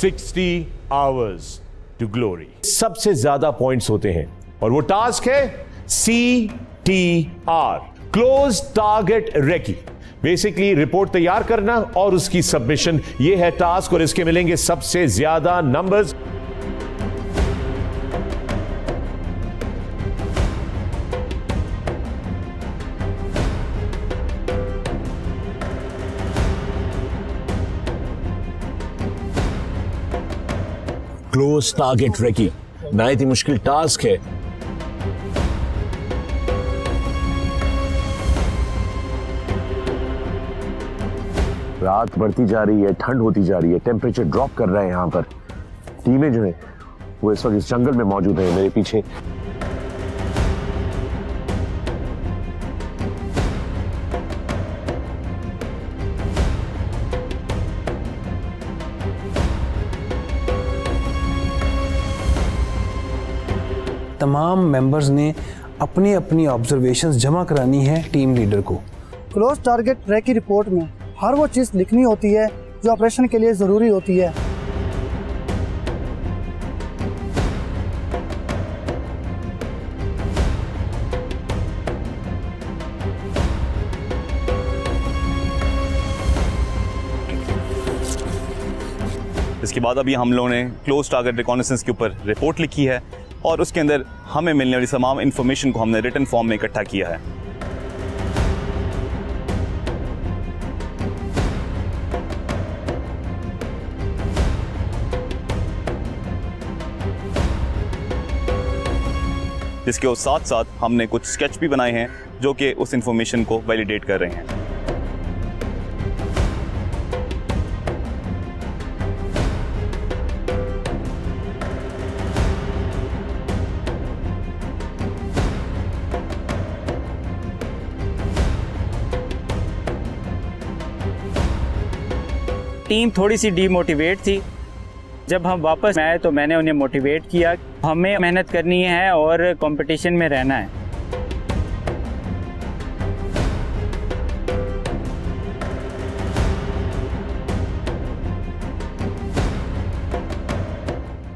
60 hours to glory. सबसे ज्यादा points होते हैं और वो टास्क है CTR, close target recce. Basically report तैयार करना और उसकी सबमिशन, ये है टास्क और इसके मिलेंगे सबसे ज्यादा नंबर्स। क्लोज टारगेट रेकी नहायत ही मुश्किल टास्क है। रात बढ़ती जा रही है, ठंड होती जा रही है, टेम्परेचर ड्रॉप कर रहा है। यहां पर टीमें जो है वो इस वक्त इस जंगल में मौजूद है मेरे पीछे। तमाम मेंबर्स ने अपनी अपनी ऑब्जर्वेशंस जमा करानी है टीम लीडर को। क्लोज टारगेट ट्रैक की रिपोर्ट में हर वो चीज़ लिखनी होती है जो ऑपरेशन के लिए ज़रूरी होती है। इसके बाद अभी हम लोगों ने क्लोज टारगेट रिकॉनेसेंस के ऊपर रिपोर्ट लिखी है और उसके अंदर हमें मिलने वाली तमाम इंफॉर्मेशन को हमने रिटन फॉर्म में इकट्ठा किया है। जिसके साथ साथ हमने कुछ स्केच भी बनाए हैं जो कि उस इंफॉर्मेशन को वैलिडेट कर रहे हैं। टीम थोड़ी सी डीमोटिवेट थी। जब हम वापस आए तो मैंने उन्हें मोटिवेट किया, हमें मेहनत करनी है और कंपटीशन में रहना है।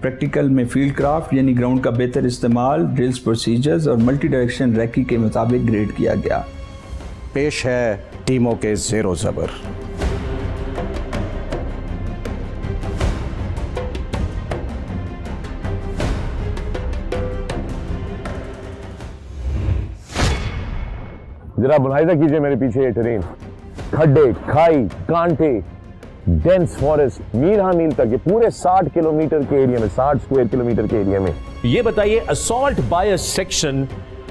प्रैक्टिकल में फील्ड क्राफ्ट यानी ग्राउंड का बेहतर इस्तेमाल, ड्रिल्स, प्रोसीजर्स और मल्टी डायरेक्शन रैकी के मुताबिक ग्रेड किया गया। पेश है टीमों के ज़ेरो ज़बर। जरा मुलाहिजा कीजिए मेरे पीछे ये टेरेन, खड्डे, खाई, कांटे, डेंस फॉरेस्ट, मील हाँ मील तक, ये पूरे 60 किलोमीटर के एरिया में, 60 स्क्वायर किलोमीटर के एरिया में। ये बताइए असॉल्ट बाय सेक्शन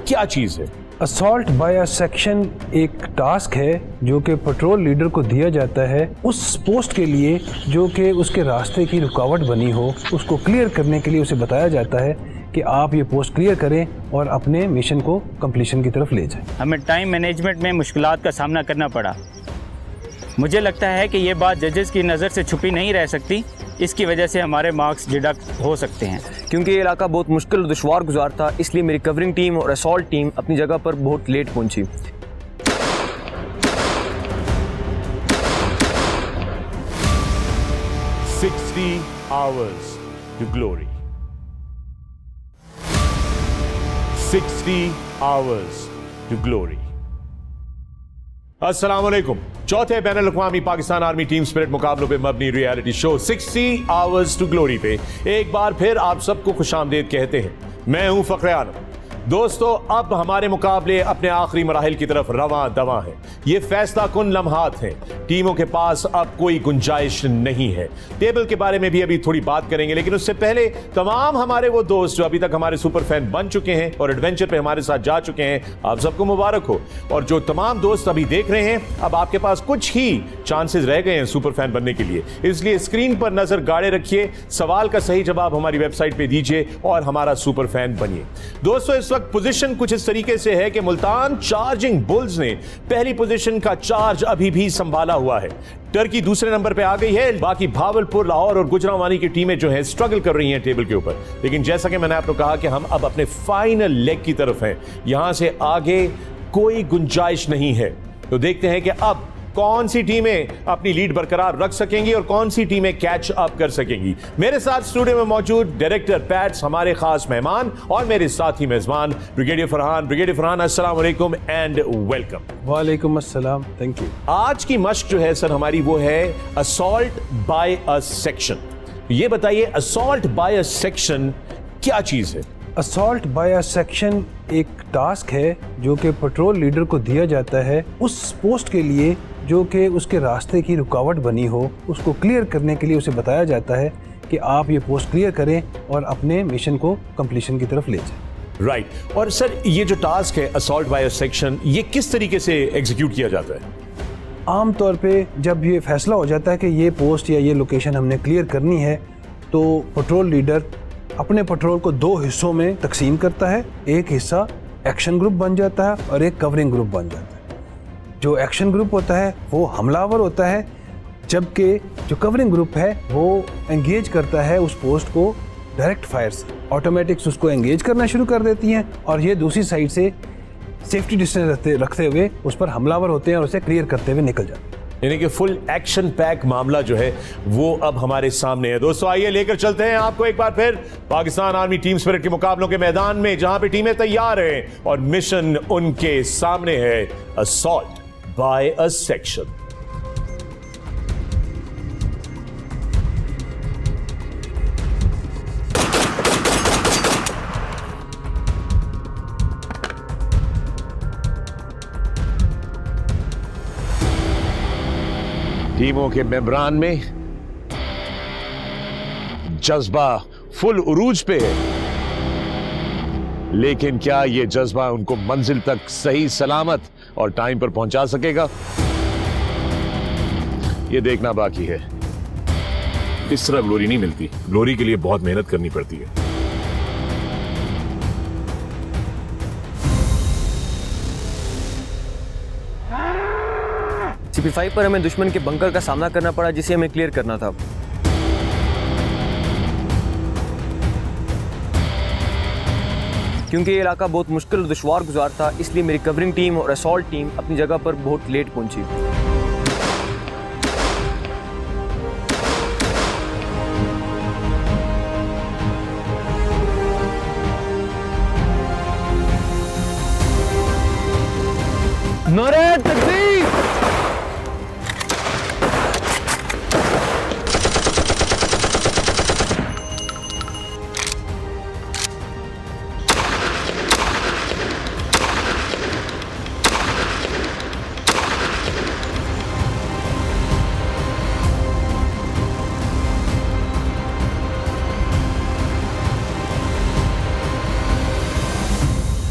क्या चीज है? असॉल्ट बाय सेक्शन एक टास्क है जो कि पेट्रोल लीडर को दिया जाता है उस पोस्ट के लिए जो कि उसके रास्ते की रुकावट बनी हो, उसको क्लियर करने के लिए उसे बताया जाता है कि आप ये पोस्ट क्लियर करें और अपने मिशन को कंप्लीशन की तरफ ले जाएं। हमें टाइम मैनेजमेंट में मुश्किलात का सामना करना पड़ा। मुझे लगता है कि ये बात जजेस की नज़र से छुपी नहीं रह सकती, इसकी वजह से हमारे मार्क्स डिडक्ट हो सकते हैं। क्योंकि ये इलाका बहुत मुश्किल और दुश्वार गुजार था, इसलिए मेरी कवरिंग टीम और असॉल्ट टीम अपनी जगह पर बहुत लेट पहुंची। hours to glory. 60 hours to glory. अस्सलाम वालेकुम। चौथे बैनुल अक़वामी पाकिस्तान आर्मी टीम स्पिरिट मुकाबलों पे मबनी reality show 60 hours to glory पे एक बार फिर आप सबको खुशामदीद कहते हैं। मैं हूं फ़ख्र आलम। दोस्तों, अब हमारे मुकाबले अपने आखिरी मराहिल की तरफ रवां दवां है। ये फैसला कुन लम्हात हैं। टीमों के पास अब कोई गुंजाइश नहीं है। टेबल के बारे में भी अभी थोड़ी बात करेंगे, लेकिन उससे पहले तमाम हमारे वो दोस्त जो अभी तक हमारे सुपर फैन बन चुके हैं और एडवेंचर पे हमारे साथ जा चुके हैं, आप सबको मुबारक हो। और जो तमाम दोस्त अभी देख रहे हैं, अब आपके पास कुछ ही चांसेस रह गए हैं सुपर फैन बनने के लिए, इसलिए स्क्रीन पर नजर गाड़े रखिए, सवाल का सही जवाब हमारी वेबसाइट पे दीजिए और हमारा सुपर फैन बनिए। दोस्तों, इस वक्त पोजीशन कुछ इस तरीके से है कि मुल्तान चार्जिंग बुल्स ने पहली पोजीशन का चार्ज अभी भी संभाला हुआ है। टर्की दूसरे नंबर पे आ गई है। बाकी भावलपुर, लाहौर और गुजरांवानी की टीमें जो हैं स्ट्रगल कर रही हैं टेबल के ऊपर। लेकिन जैसा कि मैंने आपको कहा कि हम अब अपने फाइनल लेग की तरफ हैं, यहां से आगे कोई गुंजाइश नहीं है। तो देखते हैं कि अब कौन सी टीमें अपनी लीड बरकरार रख सकेंगी और कौन सी टीमें कैच अप कर सकेंगी। मेरे साथ स्टूडियो में मौजूद डायरेक्टर पैट्स हमारे खास मेहमान और मेरे साथी मेजबान ब्रिगेडियर फरहान, अस्सलाम वालेकुम एंड वेलकम। वालेकुम अस्सलाम, थैंक यू। आज की मश्क जो है सर हमारी वो है असॉल्ट बाय अ सेक्शन। ये बताइए असॉल्ट बाय अ सेक्शन क्या चीज है? असॉल्ट बाय अ सेक्शन एक टास्क है जो कि पेट्रोल लीडर को दिया जाता है उस पोस्ट के लिए जो कि उसके रास्ते की रुकावट बनी हो, उसको क्लियर करने के लिए उसे बताया जाता है कि आप ये पोस्ट क्लियर करें और अपने मिशन को कंप्लीशन की तरफ ले जाएं। राइट। और सर ये जो टास्क है असॉल्ट बाय अ सेक्शन, ये किस तरीके से एग्जीक्यूट किया जाता है? आम तौर पे जब ये फैसला हो जाता है कि ये पोस्ट या ये लोकेशन हमने क्लियर करनी है तो पेट्रोल लीडर अपने पेट्रोल को दो हिस्सों में तकसीम करता है। एक हिस्सा एक्शन ग्रुप बन जाता है और एक कवरिंग ग्रुप बन जाता है। जो एक्शन ग्रुप होता है वो हमलावर होता है, जबकि जो कवरिंग ग्रुप है वो एंगेज करता है उस पोस्ट को डायरेक्ट फायर से। ऑटोमेटिक्स उसको एंगेज करना शुरू कर देती हैं और ये दूसरी साइड से सेफ्टी डिस्टेंस रखते हुए उस पर हमलावर होते हैं और उसे क्लियर करते हुए निकल जाते हैं। यानी कि फुल एक्शन पैक मामला जो है वो अब हमारे सामने है। दोस्तों आइए लेकर चलते हैं आपको एक बार फिर पाकिस्तान आर्मी टीम स्पिरिट के मुकाबलों के मैदान में, जहां पे टीमें तैयार हैं और मिशन उनके सामने है असॉल्ट बाय अ सेक्शन। टीमों के मेंबरान में जज्बा फुल उरूज पे है, लेकिन क्या यह जज्बा उनको मंजिल तक सही सलामत और टाइम पर पहुंचा सकेगा, यह देखना बाकी है। इस तरह ग्लोरी नहीं मिलती, ग्लोरी के लिए बहुत मेहनत करनी पड़ती है। CP5 पर हमें दुश्मन के बंकर का सामना करना पड़ा जिसे हमें क्लियर करना था। क्योंकि ये इलाका बहुत मुश्किल और दुश्वार गुजार था, इसलिए मेरी कवरिंग टीम और असॉल्ट टीम अपनी जगह पर बहुत लेट पहुंची। नारे तकबीर!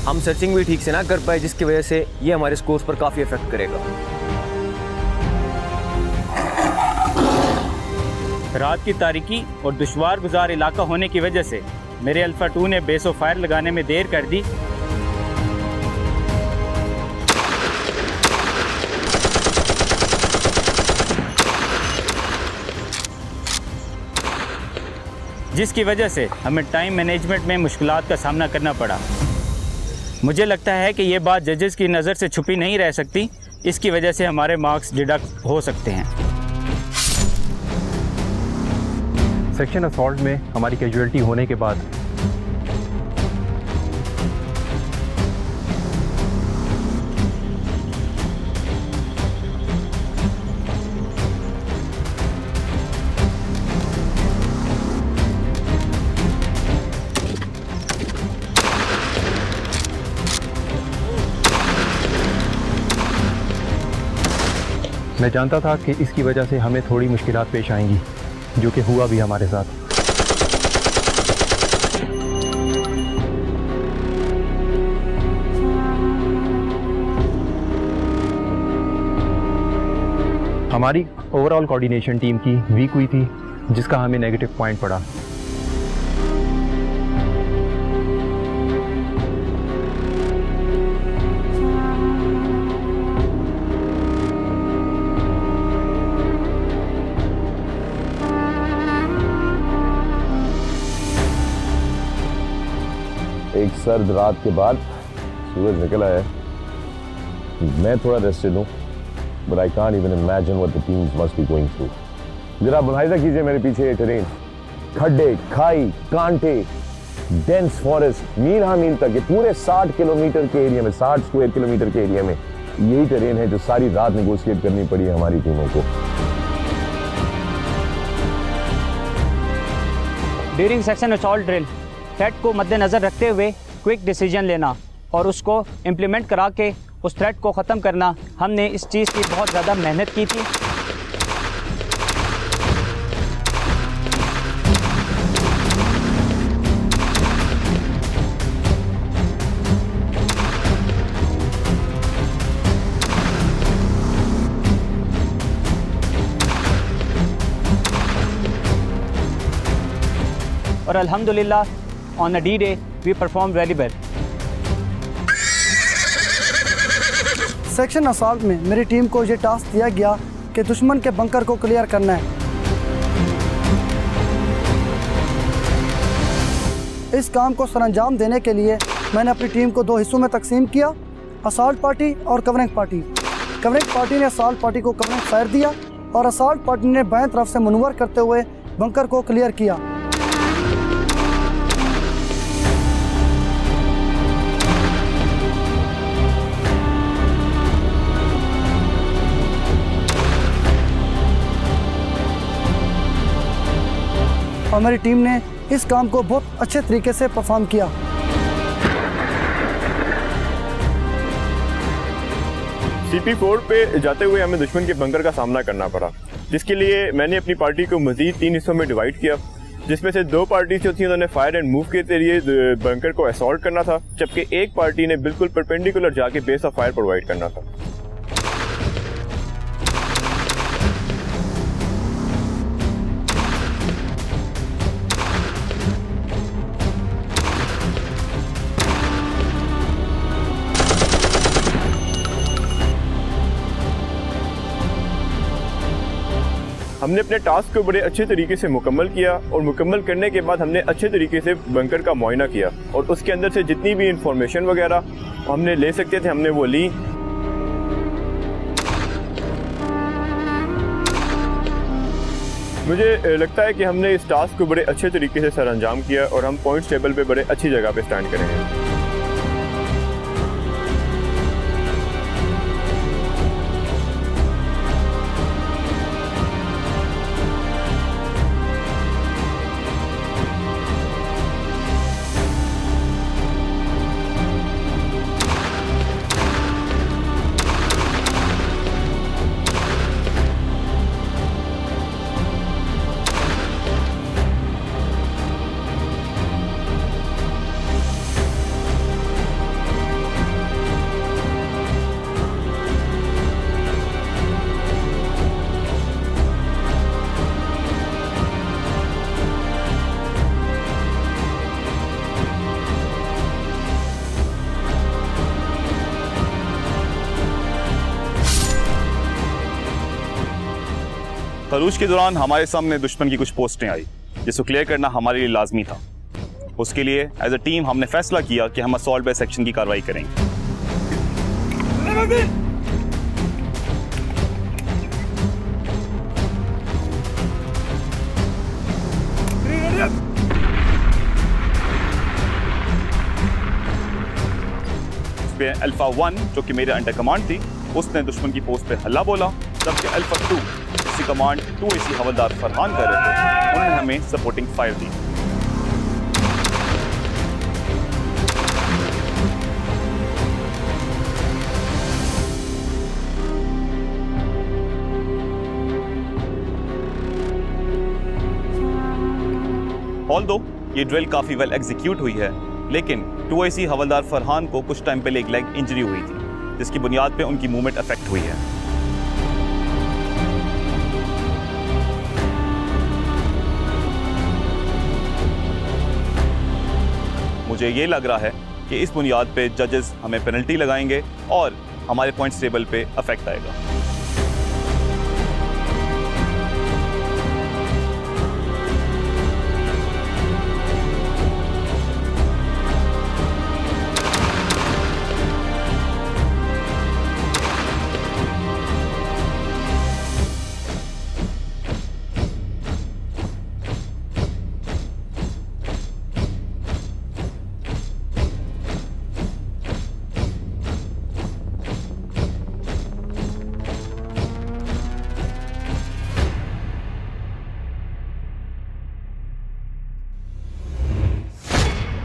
हम सर्चिंग भी ठीक से ना कर पाए, जिसकी वजह से ये हमारे स्कोर्स पर काफ़ी इफेक्ट करेगा। रात की तारीकी और दुश्वार गुजार इलाका होने की वजह से मेरे अल्फा 2 ने बेस ऑफ फायर लगाने में देर कर दी। जिसकी वजह से हमें टाइम मैनेजमेंट में मुश्किलात का सामना करना पड़ा। मुझे लगता है कि ये बात जजेस की नज़र से छुपी नहीं रह सकती, इसकी वजह से हमारे मार्क्स डिडक्ट हो सकते हैं। सेक्शन असॉल्ट में हमारी कैजुअलिटी होने के बाद मैं जानता था कि इसकी वजह से हमें थोड़ी मुश्किलात पेश आएंगी, जो कि हुआ भी हमारे साथ। हमारी ओवरऑल कोऑर्डिनेशन टीम की वीक हुई थी, जिसका हमें नेगेटिव पॉइंट पड़ा। एक सर्द रात के बाद सूरज निकला है, मैं थोड़ा रेस्टेड हूँ, but I can't even imagine what the teams must be going through. जरा मुलाहिजा कीजिए मेरे पीछे ये टेरेन, खड्डे, खाई, कांटे, डेंस फॉरेस्ट, मील हाँ मील तक, ये पूरे 60 किलोमीटर के एरिया में, 60 स्क्वायर किलोमीटर के एरिया में यही टेरेन है जो सारी रात नेगोशिएट करनी पड़ी है हमारी टीमों को। During suction assault drill threat को मद्देनज़र रखते हुए क्विक डिसीजन लेना और उसको इम्प्लीमेंट करा के उस थ्रेट को ख़त्म करना, हमने इस चीज़ की बहुत ज़्यादा मेहनत की थी। और अल्हम्दुलिल्लाह on a D day we perform very well. Section assault में मेरी टीम को ये टास्क दिया गया कि दुश्मन के बंकर को क्लियर करना है। इस काम को सरअंजाम देने के लिए मैंने अपनी टीम को 2 हिस्सों में तकसीम किया, असॉल्ट पार्टी और कवरिंग पार्टी। कवरिंग पार्टी ने असॉल्ट पार्टी को कवरिंग फायर दिया और असॉल्ट पार्टी ने बाएं तरफ से मनूवर करते हुए बंकर को क्लियर किया। और मेरी टीम ने इस काम को बहुत अच्छे तरीके से परफॉर्म किया। CP4 पे जाते हुए हमें दुश्मन के बंकर का सामना करना पड़ा, जिसके लिए मैंने अपनी पार्टी को मज़ीद 3 हिस्सों में डिवाइड किया, जिसमें से 2 पार्टी जो थी उन्होंने फायर एंड मूव के जरिए बंकर को असॉल्ट करना था, जबकि एक पार्टी ने बिल्कुल परपेंडिकुलर जाके बेस ऑफ फायर प्रोवाइड करना था। हमने अपने टास्क को बड़े अच्छे तरीके से मुकम्मल किया और मुकम्मल करने के बाद हमने अच्छे तरीके से बंकर का मुआयना किया और उसके अंदर से जितनी भी इंफॉर्मेशन वगैरह हमने ले सकते थे हमने वो ली। मुझे लगता है कि हमने इस टास्क को बड़े अच्छे तरीके से सरअंजाम किया और हम पॉइंट्स टेबल पे बड़े अच्छी जगह पे स्टैंड करेंगे। खरूज के दौरान हमारे सामने दुश्मन की कुछ पोस्टें आई जिसको क्लियर करना हमारे लिए लाजमी था। उसके लिए एज अ टीम हमने फैसला किया कि हम असॉल्ट बाय सेक्शन की कार्रवाई करेंगे। अल्फा 1 जो कि मेरे अंडर कमांड थी उसने दुश्मन की पोस्ट पे हल्ला बोला, जबकि अल्फा 2 जिसकी कमांड 2AC हवलदार फरहान कर रहे थे उन्होंने हमें सपोर्टिंग फायर दी। ऑल्दो ये ड्रिल काफी वेल एग्जीक्यूट हुई है, लेकिन 2AC हवलदार फरहान को कुछ टाइम पहले एक लेग इंजरी हुई थी जिसकी बुनियाद पे उनकी मूवमेंट अफेक्ट हुई है। मुझे ये लग रहा है कि इस बुनियाद पे जजेस हमें पेनल्टी लगाएंगे और हमारे पॉइंट्स टेबल पे अफेक्ट आएगा।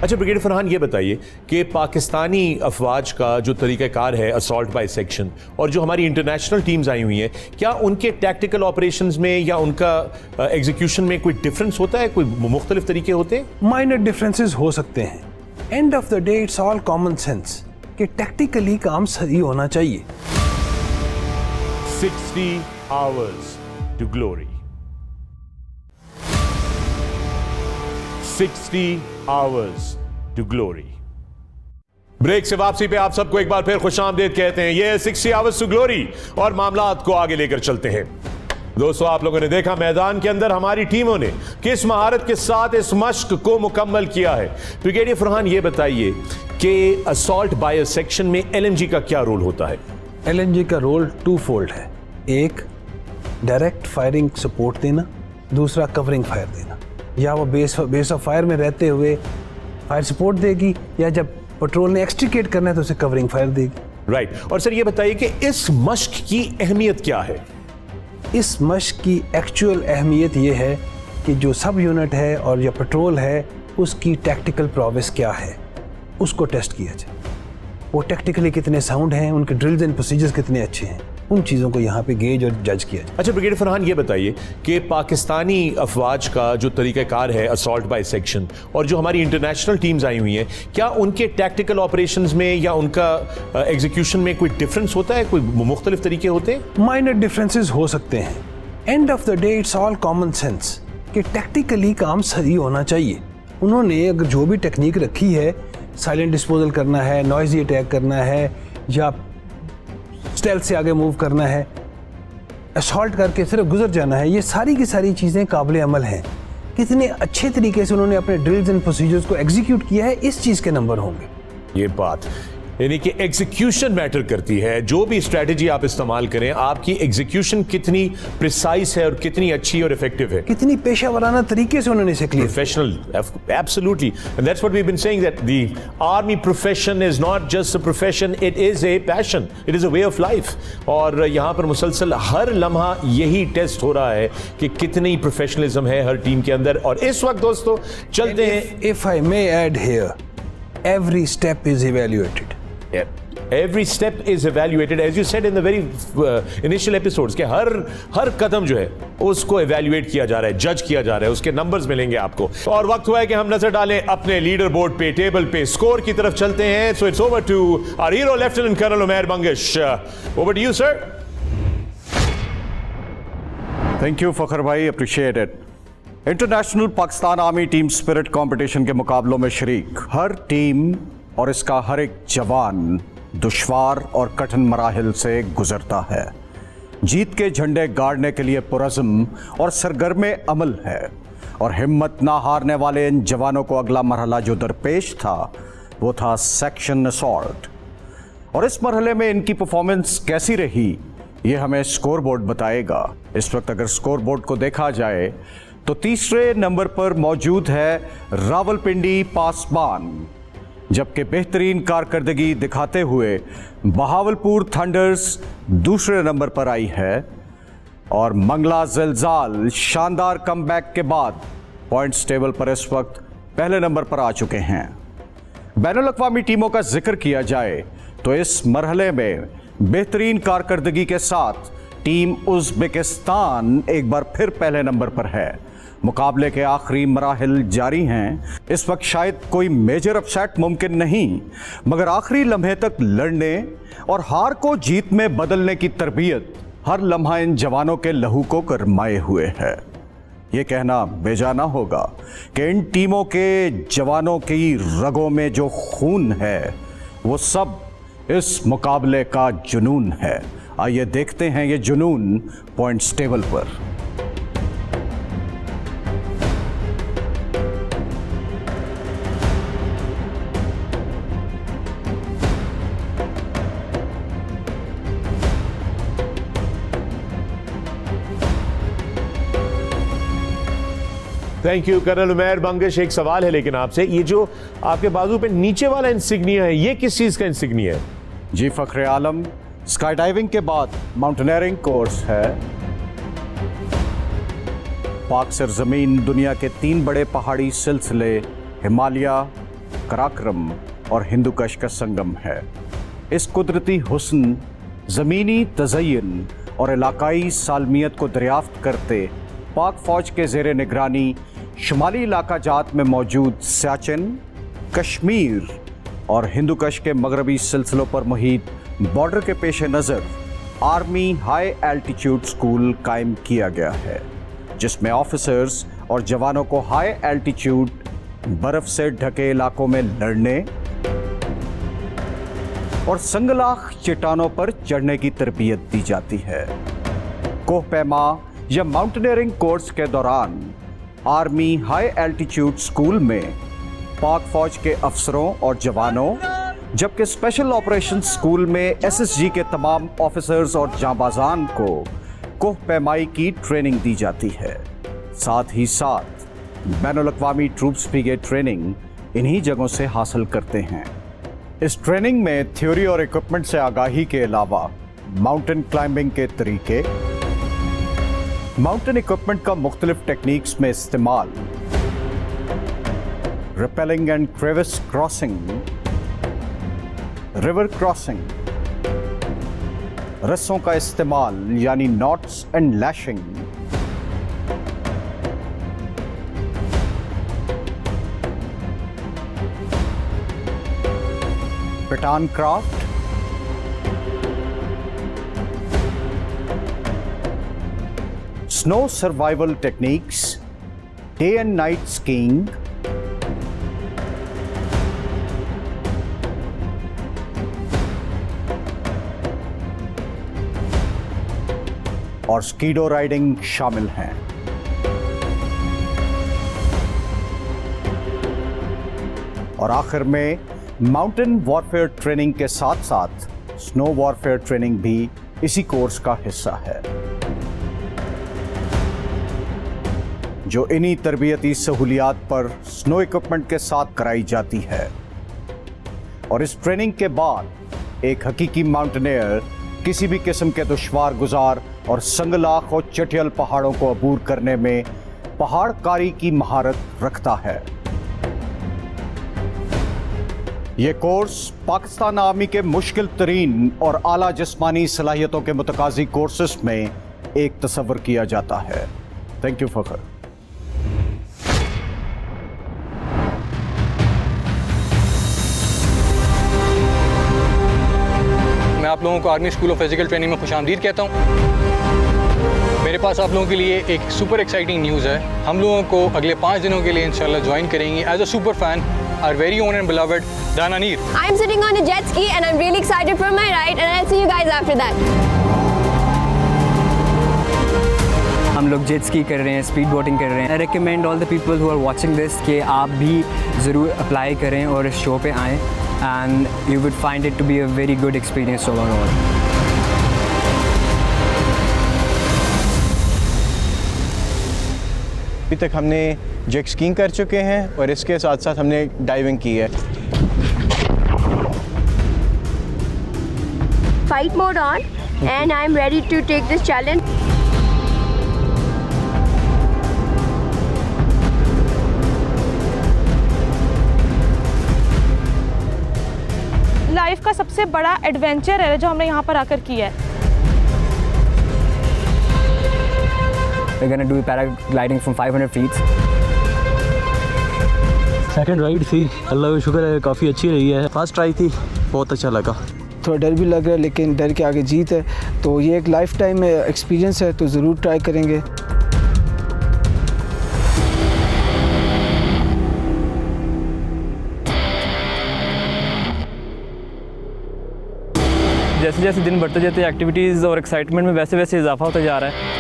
अच्छा ब्रिगेडियर फरहान, ये बताइए कि पाकिस्तानी अफवाज का जो तरीक़ाकार है असॉल्ट बाय सेक्शन और जो हमारी इंटरनेशनल टीम्स आई हुई हैं, क्या उनके टैक्टिकल ऑपरेशंस में या उनका एग्जीक्यूशन में कोई डिफरेंस होता है, कोई मुख्तलिफ तरीके होते हैं? माइनर डिफरेंसेस हो सकते हैं। End of the day it's all common sense कि टैक्टिकली काम सही होना चाहिए। 60 hours to glory. 60 hours to glory. Break से वापसी पे आप सबको एक बार फिर खुशामदीद कहते हैं। ये 60 hours to glory और मामलात को आगे लेकर चलते हैं। दोस्तों, आप लोगों ने देखा मैदान के अंदर हमारी टीमों ने किस महारत के साथ इस मश्क को मुकम्मल किया है। ब्रिगेडियर फरहान, ये बताइए कि असॉल्ट बाय सेक्शन में एलएमजी का क्या रोल होता है? एलएमजी का रोल टू फोल्ड है। एक, डायरेक्ट फायरिंग सपोर्ट देना, दूसरा कवरिंग फायर देना। या वो बेस ऑफ फायर में रहते हुए फायर सपोर्ट देगी, या जब पेट्रोल ने एक्सट्रिकेट करना है तो उसे कवरिंग फायर देगी। राइट। और सर ये बताइए कि इस मश्क की अहमियत क्या है? इस मश्क की एक्चुअल अहमियत ये है कि जो सब यूनिट है और या पेट्रोल है उसकी टैक्टिकल प्रोग्रेस क्या है, उसको टेस्ट किया जाए। वो टैक्टिकली कितने साउंड हैं, उनके ड्रिल्स एंड प्रोसीजर्स कितने अच्छे हैं, उन चीज़ों को यहाँ पे गेज और जज किया जाए। अच्छा ब्रिगेडियर फरहान, ये बताइए कि पाकिस्तानी अफवाज का जो तरीक़ाकार है असॉल्ट बाय सेक्शन और जो हमारी इंटरनेशनल टीम्स आई हुई हैं, क्या उनके टैक्टिकल ऑपरेशंस में या उनका एग्जीक्यूशन में कोई डिफरेंस होता है, कोई मुख्तलिफ तरीके होते हैं? माइनर डिफरेंसेस हो सकते हैं। End of the day it's all common sense कि टैक्टिकली काम सही होना चाहिए। उन्होंने अगर जो भी टेक्निक रखी है, साइलेंट डिस्पोजल करना है, नॉइजी अटैक करना है, या स्टेल्थ से आगे मूव करना है, असॉल्ट करके सिर्फ गुजर जाना है, ये सारी की सारी चीज़ें काबिल अमल हैं। कितने अच्छे तरीके से उन्होंने अपने ड्रिल्स एंड प्रोसीजर्स को एग्जीक्यूट किया है, इस चीज़ के नंबर होंगे। ये बात यानी कि एग्जीक्यूशन मैटर करती है। जो भी स्ट्रेटजी आप इस्तेमाल करें, आपकी एग्जीक्यूशन कितनी प्रिसाइज है और कितनी अच्छी और इफेक्टिव है, कितनी पेशावराना तरीके से उन्होंने इसे clear. Professional, absolutely, and that's what we have been saying, that the army profession is not just a profession, it is a passion, it is a way of life. और यहाँ पर मुसलसल हर लम्हा यही टेस्ट हो रहा है कि कितनी प्रोफेशनलिज्म है हर टीम के अंदर। और इस वक्त दोस्तों चलते हैं। If I may add here, every step is evaluated. Every step is evaluated, as you said in the very initial episodes, कि हर कदम जो है उसको evaluate किया जा रहा है, जज किया जा रहा है, उसके numbers मिलेंगे आपको। और वक्त हुआ है कि हम नजर डालें अपने लीडर बोर्ड पे, टेबल पे, स्कोर की तरफ चलते हैं। So it's over to our hero, Lieutenant Colonel Umair Bangish. Over to you, sir. Thank you Fakhar भाई, appreciate it. International Pakistan army team spirit competition के मुकाबलों में शरीक हर टीम और इसका हर एक जवान दुश्वार और कठिन मराहिल से गुजरता है। जीत के झंडे गाड़ने के लिए पुरज़्म और सरगर्म अमल है, और हिम्मत ना हारने वाले इन जवानों को अगला मरहला जो दरपेश था वो था सेक्शन असॉल्ट। और इस मरहले में इनकी परफॉर्मेंस कैसी रही ये हमें स्कोर बोर्ड बताएगा। इस वक्त अगर स्कोर बोर्ड को देखा जाए तो तीसरे नंबर पर मौजूद है रावलपिंडी पासबान, जबकि बेहतरीन कारकर्दगी दिखाते हुए बहावलपुर थंडर्स दूसरे नंबर पर आई है, और मंगला ज़िलज़ाल शानदार कमबैक के बाद पॉइंट्स टेबल पर इस वक्त पहले नंबर पर आ चुके हैं। बैनुल अक़वामी टीमों का जिक्र किया जाए तो इस मरहले में बेहतरीन कारकर्दगी के साथ टीम उज़्बेकिस्तान एक बार फिर पहले नंबर पर है। मुकाबले के आखिरी मराहिल जारी हैं। इस वक्त शायद कोई मेजर अपसेट मुमकिन नहीं, मगर आखिरी लम्हे तक लड़ने और हार को जीत में बदलने की तरबियत हर लम्हा इन जवानों के लहू को गरमाए हुए है। ये कहना बेजाना होगा कि इन टीमों के जवानों की रगों में जो खून है वो सब इस मुकाबले का जुनून है। आइए देखते हैं ये जुनून पॉइंट्स टेबल पर। Thank you colonel Umair Bangish. एक सवाल है लेकिन आपसे, ये जो आपके बाजू पे नीचे वाला इंसिग्निया है, ये किस चीज का इंसिग्निया है? जी फखरे आलम, स्काई डाइविंग के बाद माउंटेनियरिंग कोर्स है। पाक सरजमीन दुनिया के 3 बड़े पहाड़ी सिलसिले हिमालय, कराक्रम और हिंदुकश का संगम है। इस कुदरती हुस्न, ज़मीनी तज़य्युन और इलाकाई सालमियत को दरियाफ्त करते पाक फ़ौज के ज़ेरे निगरानी शुमाली इलाका जात में मौजूद सियाचिन, कश्मीर और हिंदुकश के मगरबी सिलसिलों पर मुहित बॉर्डर के पेश नज़र आर्मी हाई एल्टीट्यूड स्कूल कायम किया गया है, जिसमें ऑफिसर्स और जवानों को हाई एल्टीट्यूड बर्फ से ढके इलाकों में लड़ने और संगलाख चट्टानों पर चढ़ने की तरबियत दी जाती है। कोहपैमा या माउंटेनियरिंग कोर्स के दौरान आर्मी हाई एल्टीट्यूड स्कूल में पाक फौज के अफसरों और जवानों, जबकि स्पेशल ऑपरेशन स्कूल में एसएसजी के तमाम ऑफिसर्स और जांबाजान को कोहपैमाई की ट्रेनिंग दी जाती है। साथ ही साथ बैनुल अक़वामी ट्रूप्स भी ये ट्रेनिंग इन्हीं जगहों से हासिल करते हैं। इस ट्रेनिंग में थ्योरी और इक्विपमेंट से आगाही के अलावा माउंटेन क्लाइंबिंग के तरीके, माउंटेन इक्विपमेंट का मुख्तलिफ टेक्निक्स में इस्तेमाल, rappelling and crevasse crossing, river crossing, रस्सों का इस्तेमाल यानी knots and lashing, piton craft, snow survival techniques, day and night skiing, और स्कीडो राइडिंग शामिल हैं। और आखिर में माउंटेन वॉरफेयर ट्रेनिंग के साथ साथ स्नो वॉरफेयर ट्रेनिंग भी इसी कोर्स का हिस्सा है, जो इन्हीं तरबियती सहूलियात पर स्नो इक्विपमेंट के साथ कराई जाती है। और इस ट्रेनिंग के बाद एक हकीकी माउंटेनियर किसी भी किस्म के दुश्वार गुजार और संगलाख और चटियल पहाड़ों को अबूर करने में पहाड़कारी की महारत रखता है। ये कोर्स पाकिस्तान आर्मी के मुश्किल तरीन और आला जिस्मानी सलाहियतों के मुतकाजी कोर्सेस में एक तस्वर किया जाता है। थैंक यू फखर। मैं आप लोगों को army school of physical training में खुशामदीद कहता हूँ। मेरे पास आप लोगों के लिए एक सुपर एक्साइटिंग न्यूज़ है। हम लोगों को अगले 5 दिनों के लिए इंशाल्लाह ज्वाइन करेंगे as a super fan our very own and beloved दाना नीर। I am sitting on a jet ski and I'm really excited for my ride and I'll see you guys after that. हम लोग jet ski कर रहे हैं, speed boating कर रहे हैं। I recommend all the people who are watching this कि आप भी ज़रूर अप्लाई करें और इस शो पे आएँ and you would find it to be a very good experience overall. अभी तक हमने जेट स्कीइंग कर चुके हैं और इसके साथ साथ हमने डाइविंग की है। Fight mode on and I'm ready to take this challenge. Life का सबसे बड़ा एडवेंचर है जो हमने यहाँ पर आकर किया है। We're gonna do paragliding from 500 feet. Second ride थी, अल्लाह का शुक्र है काफ़ी अच्छी रही है। फर्स्ट ट्राई थी, बहुत अच्छा लगा। थोड़ा डर भी लग रहा है लेकिन डर के आगे जीत है, तो ये एक लाइफ टाइम एक्सपीरियंस है, तो ज़रूर ट्राई करेंगे। जैसे जैसे दिन बढ़ते जाते हैं एक्टिविटीज़ और एक्साइटमेंट में वैसे वैसे इजाफा होता जा रहा है।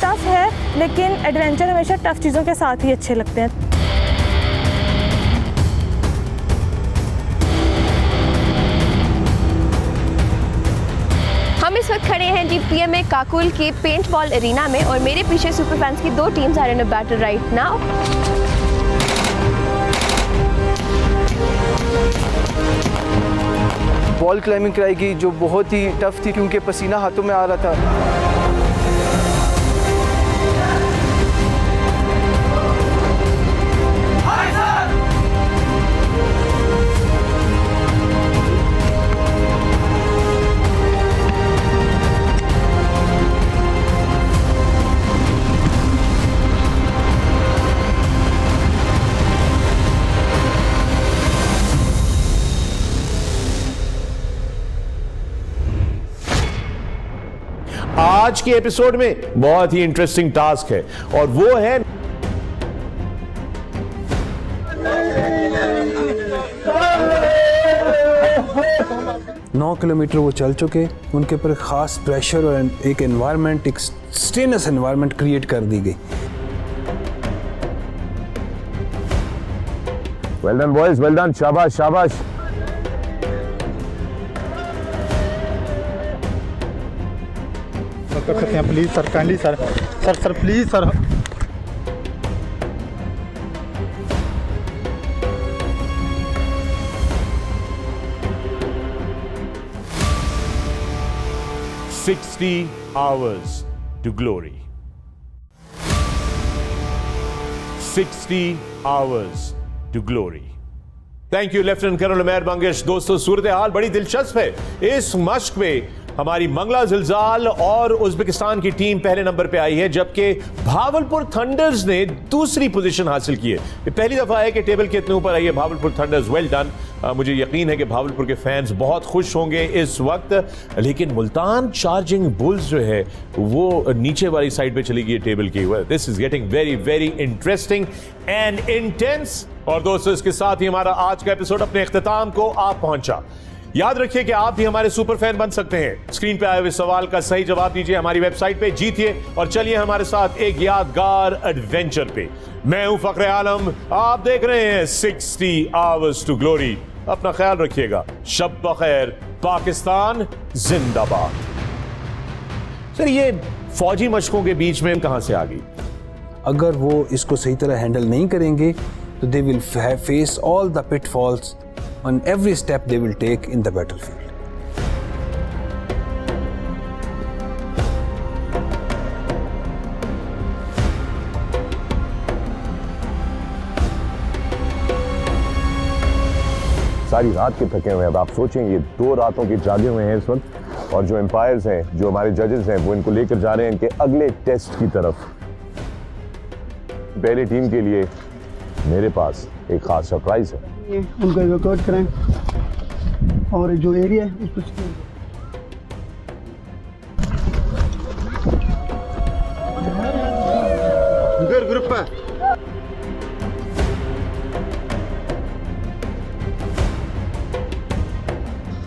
टफ है लेकिन एडवेंचर हमेशा टफ चीज़ों के साथ ही अच्छे लगते हैं। हम इस वक्त खड़े हैं GPMA काकुल के पेंट बॉल एरिना में और मेरे पीछे सुपर फैंस की 2 teams are in a battle right now. Wall climbing कराएगी जो बहुत ही टफ थी क्योंकि पसीना हाथों में आ रहा था। आज के एपिसोड में बहुत ही इंटरेस्टिंग टास्क है और वो है 9 किलोमीटर वो चल चुके, उनके ऊपर खास प्रेशर और एक एनवायरनमेंट, एक स्ट्रेनस एनवायरनमेंट क्रिएट कर दी गई। Well done boys, well done, शाबाश शाबाश। कर सकते हैं please sir, kindly sir, sir please sir. "60 hours to glory." 60 hours to glory. Thank you lieutenant colonel Umair Mangesh. दोस्तों, सूरत हाल बड़ी दिलचस्प है। इस मश्क में हमारी मंगला जिलजाल और उज्बेकिस्तान की टीम पहले नंबर पे आई है, जबकि भावलपुर थंडर्स ने दूसरी पोजीशन हासिल की है। ये पहली दफा है कि टेबल के इतने ऊपर आई है भावलपुर थंडर्स। Well done. मुझे यकीन है कि भावलपुर के फैंस बहुत खुश होंगे इस वक्त, लेकिन मुल्तान चार्जिंग बुल्स जो है वो नीचे वाली साइड पे चली गई है टेबल की। This is getting very very interesting and intense. और दोस्तों, इसके साथ ही हमारा आज का एपिसोड अपने इख्तिताम को आ पहुंचा। याद रखिए कि आप भी हमारे सुपर फैन बन सकते हैं। स्क्रीन पे आए हुए सवाल का सही जवाब दीजिए हमारी वेबसाइट पे, जीतिए और चलिए हमारे साथ एक यादगार एडवेंचर पे। मैं हूं फखरे आलम, आप देख रहे हैं 60 Hours to Glory। अपना ख्याल रखिएगा। शब बखैर, पाकिस्तान जिंदाबाद। सर, ये फौजी मशकों के बीच में कहां से आ गई? अगर वो इसको सही तरह हैंडल नहीं करेंगे तो they will face all the pitfalls on every step they will take in the battlefield. सारी रात के थके हुए हैं। अब आप सोचें, ये 2 रातों के जागे हुए हैं इस वक्त, और जो एम्पायर्स हैं, जो हमारे जजेस हैं, वो इनको लेकर जा रहे हैं इनके अगले टेस्ट की तरफ। पहली टीम के लिए मेरे पास एक खास सरप्राइज है। उनको एवैक्यूएट करें और जो एरिया है उस पर ग्रुप पर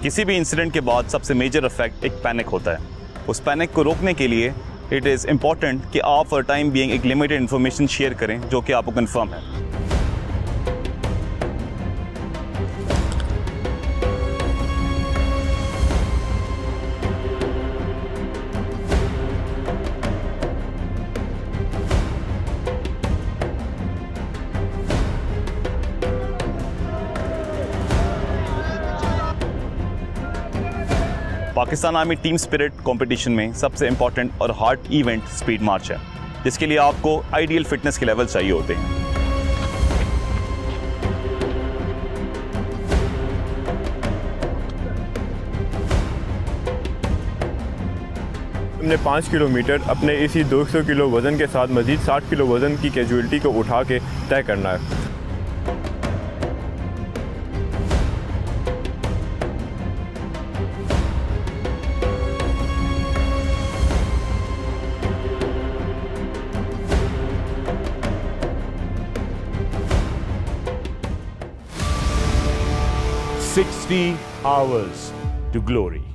किसी भी इंसिडेंट के बाद सबसे मेजर इफेक्ट एक पैनिक होता है। उस पैनिक को रोकने के लिए इट इज़ इम्पॉर्टेंट कि आप फॉर टाइम बीइंग एक लिमिटेड इन्फॉर्मेशन शेयर करें जो कि आपको कंफर्म है। Pakistan army team spirit competition में सबसे इंपॉर्टेंट और हार्ड इवेंट स्पीड मार्च है, जिसके लिए आपको आइडियल फिटनेस के लेवल चाहिए होते हैं। हमने 5 किलोमीटर अपने इसी 200 किलो वज़न के साथ मज़ीद 60 किलो वज़न की कैजुअलिटी को उठा के तय करना है। "60 Hours to Glory."